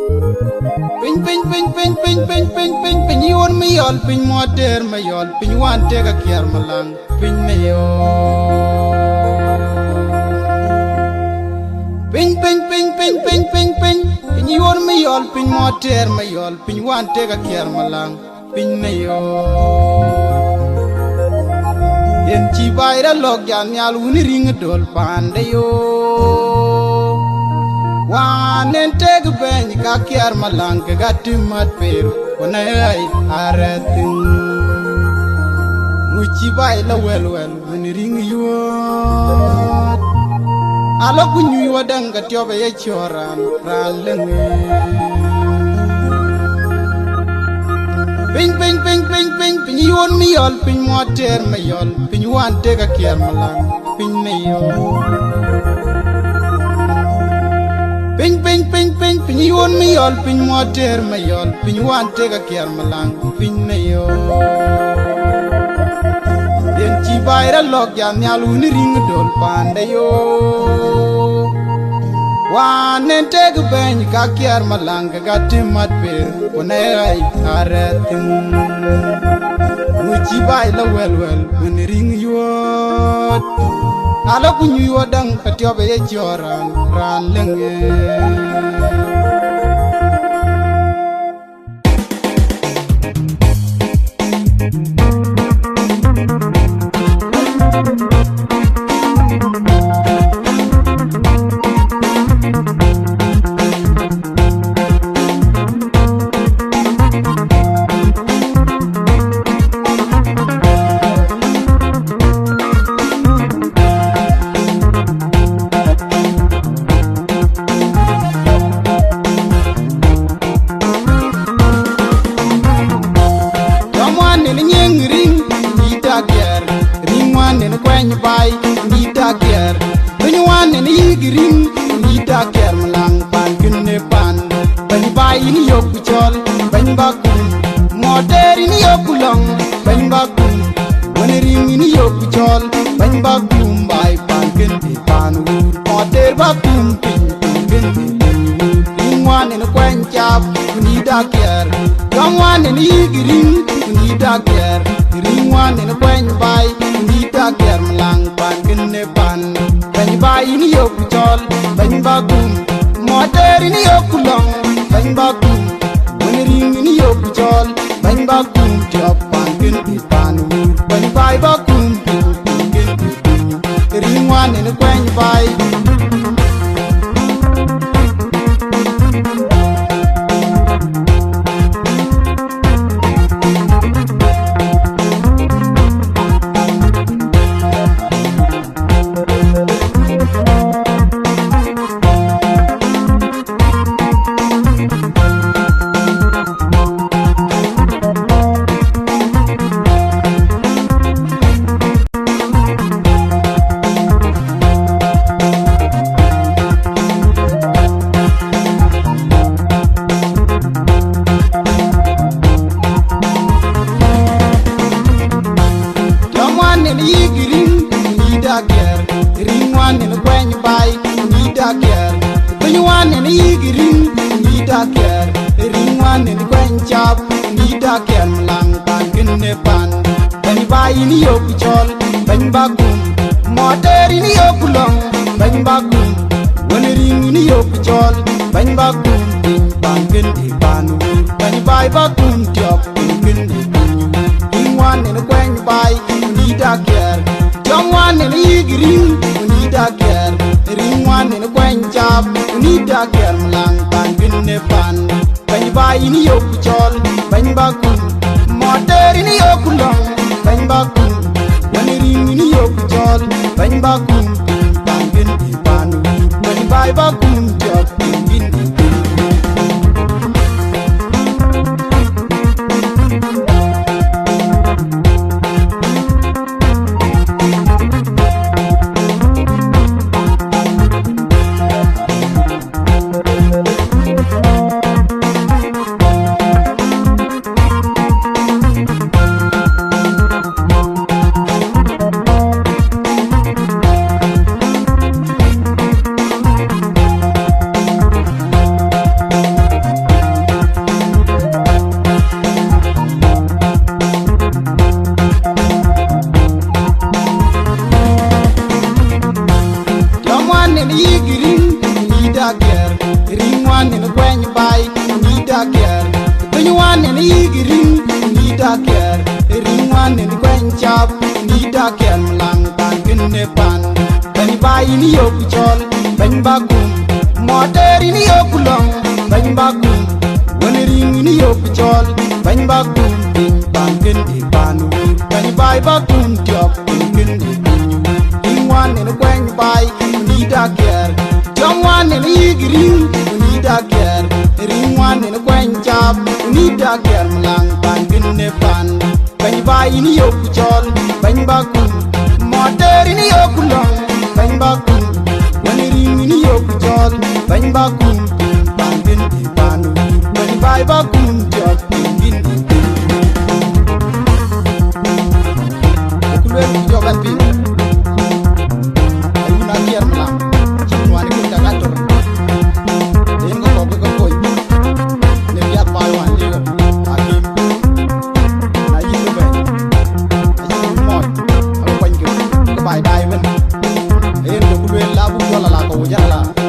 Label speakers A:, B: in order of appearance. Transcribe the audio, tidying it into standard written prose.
A: Pin pin pin pin pin pin pin pin pin yon me yol pin moter me yol pin wan te ga kier malang pin me yo pin pin pin pin pin pin pin pin yon me yol pin moter me yol pin wan te ga kier malang pin me yo yen chi bayra lok yan yal wuni ring dol pande yo wanen teg ben ka kier malang ga timat peru onay aratin muchi bay la wel wuni ring yo alo kunyu wadang ga tiobe ye choran ran lenge pin pin pin pin pin pin yon mi yol pin moter me yol pin wan te ga kier malang pin me yo pin pin pin pin pin yon mi yol pin moter me yol pin wan te ga kier malang pin me yo yen chi bayra lok ya nyal uni ring dol pande yo wanen teg ben ka kier malang ga timat per onay aratin muchi bay la wel uni ring yot ala kunyu yodang ka tiobe ye joran ran lenge bay ni dager bunyu wan ni girin ni dager malang pan kinne pan bani bay ni yoku chol bani bakum moder ni yoku long bani bakum wani ring ni yoku chol bani bakum bay pan kinne pan wur moder bakum pin kinne ni wan ni kwen chap ni dager dong wan ni girin ni dager ring wan ni kwen bay ni dager malang pan kinne pan bani bay ni yoku chol bani bakum moder ni yoku long bani bakum wani ring ni yoku chol bani bakum tiop pan kinne pan wur bani bay bakum kinne ring wan ni kwen bay ring wan ni kwen bay ni dager bunyu wan ni girin ni dager ring wan ni kwen chap ni dager malang pan kinne pan bani bay ni yoku chol bani bakum moder ni yoku long bani bakum wani ring ni yoku chol bani bakum pin pan kinne pan bani bay bakum tiop kinne ring wan ni kwen bay ni dager dong wan ni girin ni dager ring wan ni kwen chap ni dager malang pan kinne pan bani bay ni yoku chol bani bakum moder ni yoku long bani bakum wani ring ni yoku chol bani bakum pan kinne pan bani bay bakum tiop kinne ring one in a quen by need a care. When you want an easy ring, need a care. Ring one in a quen chop, need a care. Lang back in the pan. When you buy in your pichol, bang bagum. Motor in your pulong, bang bagum. When you ring in your pichol, bang bagum. Bing bang in the pan. When you buy bagum, job in the ring one in a quen by need a care. Jump one in a easy ring, need a care. Ring one in a quen chop, need a care. Lang bang in the pan. When you buy in your pichol, bang bagum. Motor in your pulong, bang bagum. When you ring in your pichol, bang bagum. Bang in the pan. When you buy bagum, job in the ring. Job and pin. Bài đài mình, em được quên lá bút cho là cổ rất là